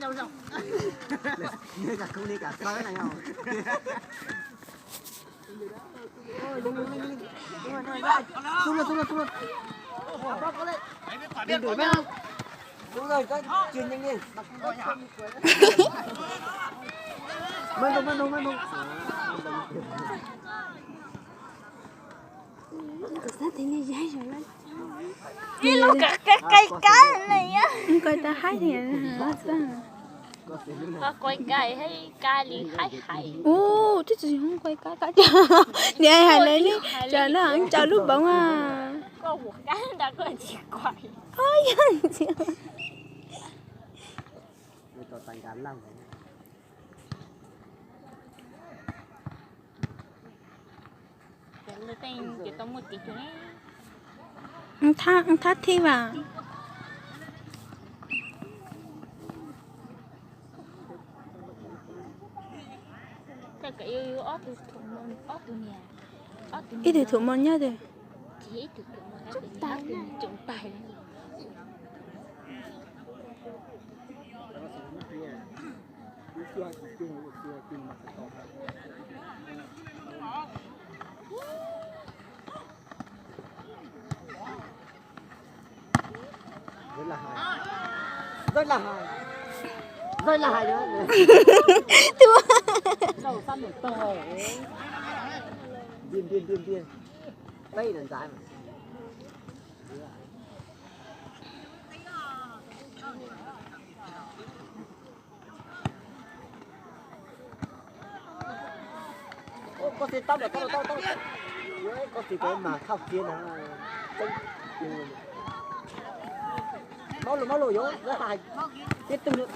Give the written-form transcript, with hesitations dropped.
Đâu đâu. Đi cả không đi cả coi này không. Ôi đừng. Xuống luôn. Đi đuổi mấy không? Đúng rồi, có truyền nhanh đi. Mang đúng. Sao thế này dễ rồi lên. Đi luôn cả cái cây cá này á. Coi ta hái thì hả? Có quay cây hay ca đi hay. Ô, thế gì không quay cá chờ. Nè hãy lên đi. Chờ nó ăn chờ lúc bóng à. Có một cái đã có chỉ quay. Ôi chị. Người ta tàn cán lắm. Cái tên cái tông một cái chỗ này. Ăn thắt thi vào. Cái yêu ớt từ nhà. Ít thì thủ môn nhá rồi. Chỉ ít từ trúng tay. Rất là hài nữa. Đầu xăm một tờ. Điên. Đây là dài mà. Có thể tao. Có thể có mà khóc kia nó. Máu lùi vô, rất hài. Tiếp tục nữa.